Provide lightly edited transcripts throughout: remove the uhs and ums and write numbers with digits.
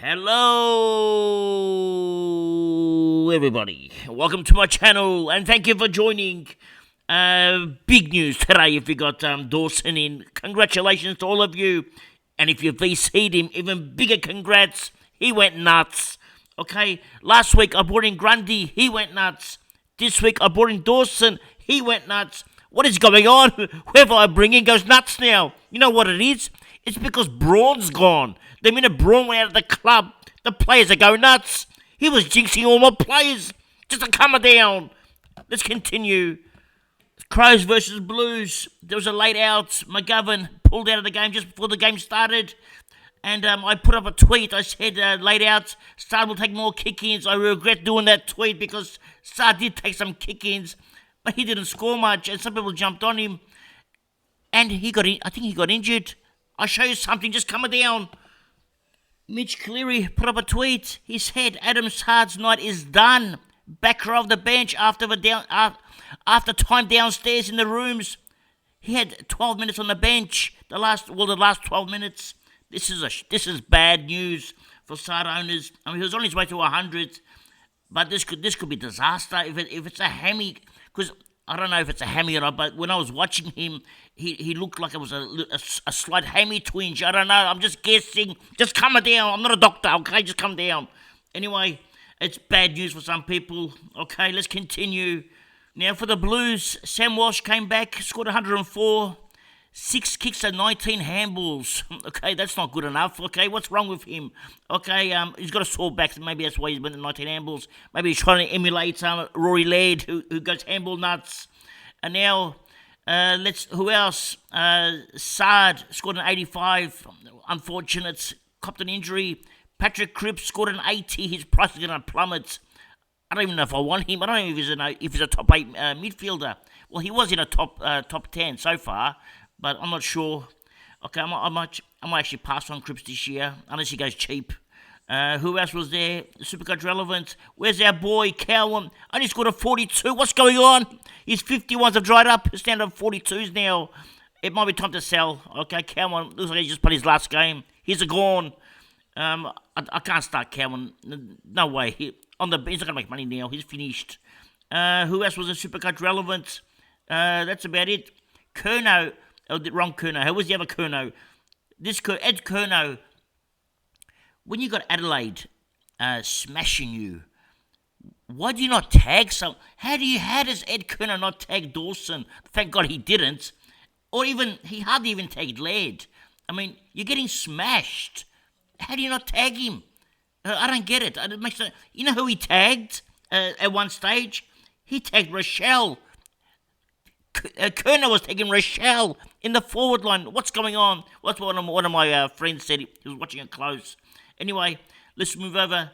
Hello, everybody. Welcome to my channel, and thank you for joining. Big news today if you got Dawson in. Congratulations to all of you. And if you VC'd him, even bigger congrats. He went nuts. Okay, last week I brought in Grundy. He went nuts. This week I brought in Dawson. He went nuts. What is going on? Whoever I bring in goes nuts now. You know what it is? It's because Braun's gone. The minute Braun went out of the club, the players are going nuts. He was jinxing all my players just to come down. Let's continue. Crows versus Blues. There was a late out. McGovern pulled out of the game just before the game started. And I put up a tweet. I said, late out, Star will take more kick-ins. I regret doing that tweet because Star did take some kick-ins, but he didn't score much. And some people jumped on him. And I think he got injured. I'll show you something. Just come down. Mitch Cleary put up a tweet. He said, Adam Saad's night is done. Back row of the bench after time downstairs in the rooms. He had 12 minutes on the bench. The last 12 minutes. This is bad news for Saad owners. I mean, he was on his way to 100, but this could be disaster if it's a hammy. Because I don't know if it's a hammy or not, but when I was watching him, he looked like it was a slight hammy twinge. I don't know. I'm just guessing. Just come down. I'm not a doctor, okay? Just come down. Anyway, it's bad news for some people. Okay, let's continue. Now for the Blues, Sam Walsh came back, scored 104. 6 kicks and 19 handballs. Okay, that's not good enough. Okay, what's wrong with him? Okay, he's got a sore back. Maybe that's why he's been at 19 handballs. Maybe he's trying to emulate Rory Laird, who goes handball nuts. And now, who else? Saad scored an 85. Unfortunate. Copped an injury. Patrick Cripps scored an 80. His price is going to plummet. I don't even know if I want him. I don't know if he's a top 8 midfielder. Well, he was in a top 10 so far, but I'm not sure. Okay, I might actually pass on Cripps this year, unless he goes cheap. Who else was there? Supercoach relevant. Where's our boy, Cowan? Only scored a 42. What's going on? His 51s have dried up. He's down to 42s now. It might be time to sell. Okay, Cowan looks like he just played his last game. He's gone. I can't start Cowan. No way. He's not going to make money now. He's finished. Who else was a Supercoach relevant? That's about it. Curnow. Oh, the wrong Curnow. Who was the other Curnow? Ed Curnow. When you got Adelaide smashing you, why do you not tag some? How does Ed Curnow not tag Dawson? Thank God he didn't. Or he hardly even tagged Laird. I mean, you're getting smashed. How do you not tag him? I don't get it. You know who he tagged at one stage? He tagged Rochelle. Curnow was taking Rochelle in the forward line. What's going on? What's one of my friends said? He was watching it close. Anyway, let's move over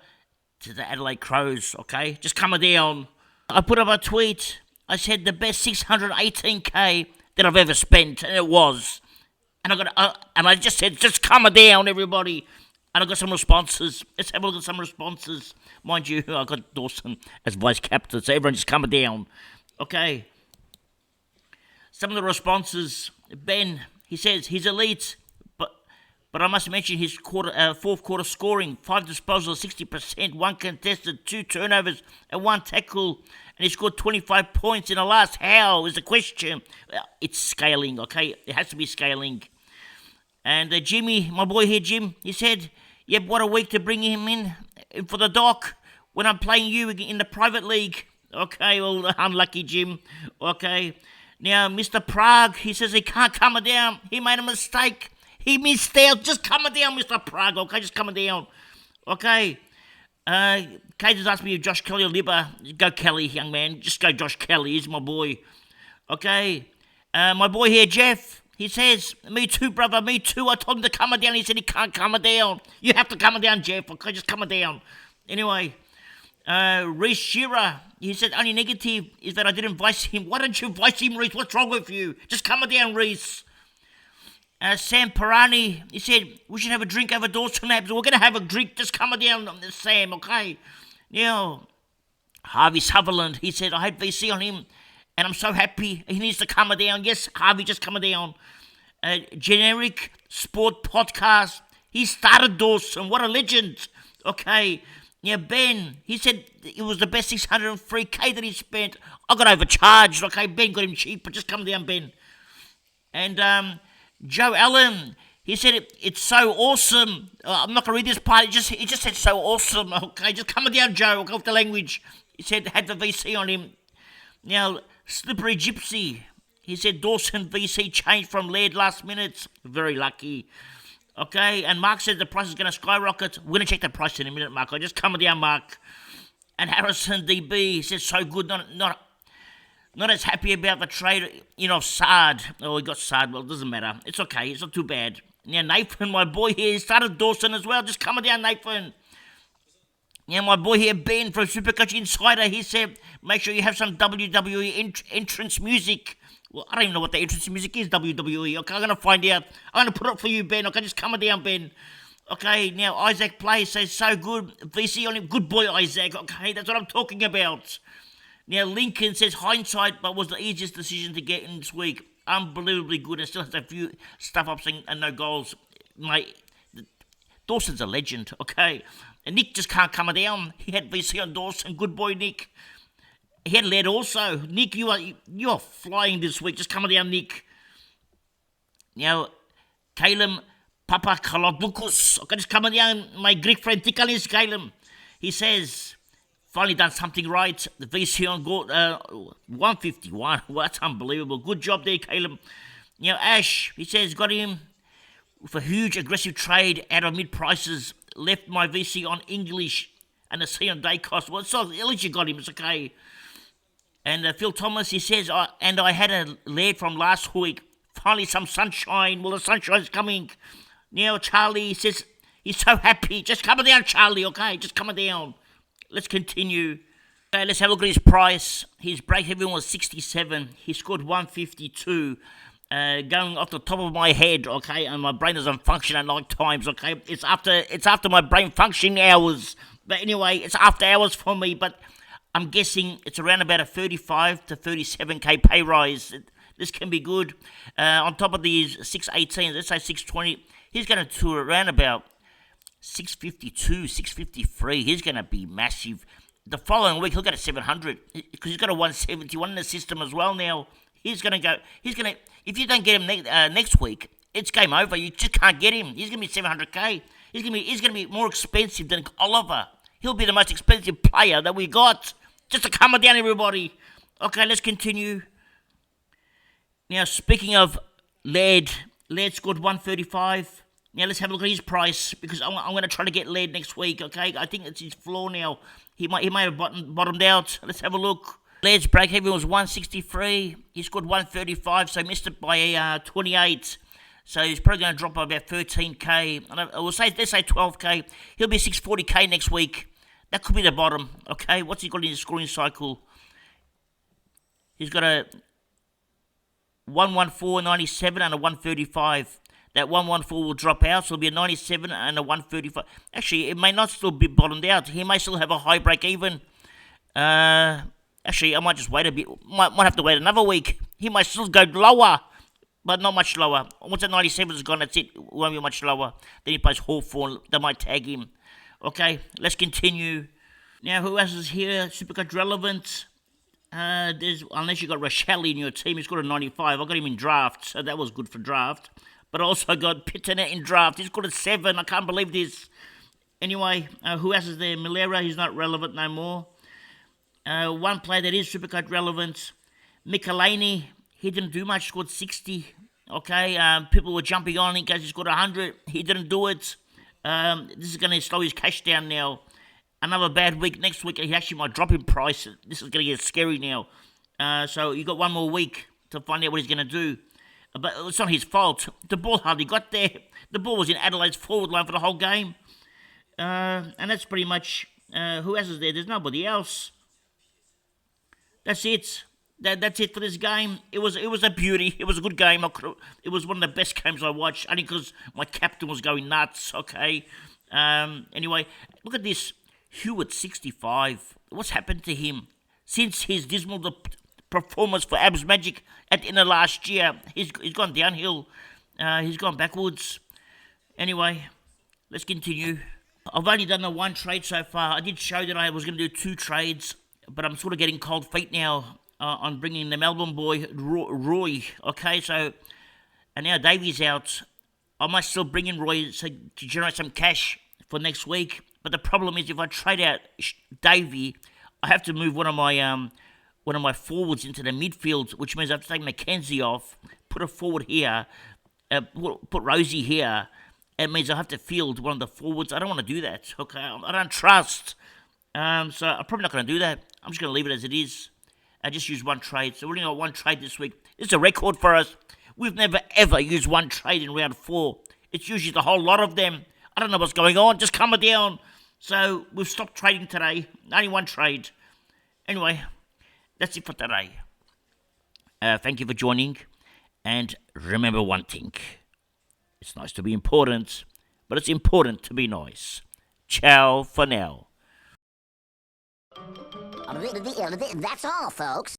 to the Adelaide Crows, okay? Just come down. I put up a tweet. I said the best 618k that I've ever spent, and it was. And I just said, just come down, everybody. And I got some responses. Let's have a look at some responses. Mind you, I got Dawson as vice captain, so everyone just come down. Okay. Some of the responses. Ben, he says he's elite, but I must mention his fourth quarter scoring: 5 disposals, 60%, 1 contested, 2 turnovers, and 1 tackle, and he scored 25 points in the last. How is the question? It's scaling, okay? It has to be scaling. And Jimmy, my boy here, Jim, he said, "Yep, what a week to bring him in for the doc when I'm playing you in the private league." Okay, well, unlucky Jim. Okay. Now, Mr. Prague, he says he can't come down. He made a mistake. He missed out. Just come down, Mr. Prague, okay? Just come down. Okay. Kate has asked me if Josh Kelly or Libba. Go Kelly, young man. Just go Josh Kelly. He's my boy. Okay. My boy here, Jeff, he says, me too, brother, me too. I told him to come down. He said he can't come down. You have to come down, Jeff, okay? Just come down. Anyway. Reece Shearer, he said only negative is that I didn't vice him. Why don't you vice him, Reece? What's wrong with you? Just come down, Reece. Sam Parani, he said we should have a drink over Dawson Abs. We're going to have a drink. Just come down, Sam, okay? Now, Harvey Sutherland, he said I had VC on him and I'm so happy. He needs to come down. Yes, Harvey, just come down. Generic Sport Podcast. He started Dawson. What a legend. Okay. Yeah, Ben, he said it was the best 603k that he spent. I got overcharged. Okay, Ben got him cheap, but just come down, Ben. And Joe Allen, he said it's so awesome. I'm not gonna read this part. He just said so awesome. Okay, just come down, Joe. Go off the language. He said had the VC on him. Now Slippery Gypsy, he said Dawson VC changed from lead last minute. Very lucky. Okay, and Mark said the price is going to skyrocket. We're going to check the price in a minute, Mark. I just come down, Mark. And Harrison DB, he said so good, not as happy about the trade, of Sard. Oh, he got Sard. Well, it doesn't matter. It's okay. It's not too bad. Now, Nathan, my boy here, started Dawson as well. Just coming down, Nathan. Now, my boy here, Ben from Supercoach Insider, he said, make sure you have some WWE entrance music. Well, I don't even know what the entrance music is, WWE. Okay, I'm going to find out. I'm going to put it up for you, Ben. Okay, just come down, Ben. Okay, now Isaac Play says, so good. VC on him. Good boy, Isaac. Okay, that's what I'm talking about. Now, Lincoln says, hindsight, but was the easiest decision to get in this week. Unbelievably good. And still has a few stuff-ups and no goals. Dawson's a legend, okay? And Nick just can't come down. He had VC on Dawson. Good boy, Nick. He had lead also. Nick, you are flying this week. Just coming down, Nick. Now, Caleb Papakalopoulos. Okay, just coming down. My Greek friend, Tikalis Caleb. He says, finally done something right. The VC on goal, 151. Well, that's unbelievable. Good job there, Caleb. Now, Ash, he says, got him with a huge aggressive trade out of mid-prices. Left my VC on English and the C on day cost. Well, so at least you got him. It's okay. And Phil Thomas, he says, I had a lead from last week. Finally, some sunshine. Well, the sunshine's coming. Now, Charlie says he's so happy. Just coming down, Charlie, okay? Just coming down. Let's continue. Okay, let's have a look at his price. His break-even was 67. He scored 152. Going off the top of my head, okay? And my brain doesn't function at night times, okay? It's after my brain functioning hours. But anyway, it's after hours for me, but I'm guessing it's around about a 35 to 37k pay rise. This can be good. On top of these 618, let's say 620, he's going to tour around about 652, 653. He's going to be massive. The following week, he'll get a 700 because he's got a 171 in the system as well now. If you don't get him next week, it's game over. You just can't get him. He's going to be 700k. He's going to be more expensive than Oliver. He'll be the most expensive player that we got. Just to calm it down, everybody. Okay, let's continue. Now, speaking of lead scored 135. Now, let's have a look at his price because I'm going to try to get lead next week, okay? I think it's his floor now. He might have bottomed out. Let's have a look. Lead's break-even was 163. He scored 135, so missed it by 28. So he's probably going to drop by about 13k. Let's say 12k. He'll be 640k next week. That could be the bottom, okay? What's he got in his scoring cycle? He's got a 114.97 and a 135. That 114 will drop out, so it'll be a 97 and a 135. Actually, it may not still be bottomed out. He may still have a high break-even. Actually, I might just wait a bit. Might have to wait another week. He might still go lower, but not much lower. Once that 97 is gone, that's it. It won't be much lower. Then he plays Hawthorn. They might tag him. Okay, let's continue. Now, who else is here? Supercoach relevant. Unless you got Rochelle in your team, he's got a 95. I got him in draft, so that was good for draft. But I also got Pitternet in draft. He's got a 7. I can't believe this. Anyway, who else is there? Milera, he's not relevant no more. One player that is Supercoach relevant, Michelini, he didn't do much, scored 60. Okay, people were jumping on him because he scored 100. He didn't do it. This is going to slow his cash down now. Another bad week. Next week, he actually might drop in price. This is going to get scary now. So you got one more week to find out what he's going to do. But it's not his fault. The ball hardly got there. The ball was in Adelaide's forward line for the whole game. And that's pretty much... who else is there? There's nobody else. That's it. That's it for this game. It was a beauty. It was a good game. It was one of the best games I watched. Only because my captain was going nuts. Okay. Anyway, look at this. Hewitt, 65. What's happened to him? Since his dismal performance for Abs Magic at the end of last year, he's gone downhill. He's gone backwards. Anyway, let's continue. I've only done the one trade so far. I did show that I was going to do 2 trades, but I'm sort of getting cold feet now on bringing the Melbourne boy, Roy. Okay, so, and now Davey's out. I might still bring in Roy to generate some cash for next week. But the problem is, if I trade out Davey, I have to move one of my forwards into the midfield, which means I have to take Mackenzie off, put a forward here, put Rosie here. It means I have to field one of the forwards. I don't want to do that. Okay, I don't trust. So I'm probably not going to do that. I'm just going to leave it as it is. I just use one trade. So we're only got one trade this week. It's a record for us. We've never ever used one trade in round 4. It's usually the whole lot of them. I don't know what's going on. Just calm it down. So we've stopped trading today. Only one trade. Anyway, that's it for today. Thank you for joining. And remember one thing. It's nice to be important, but it's important to be nice. Ciao for now. That's all, folks.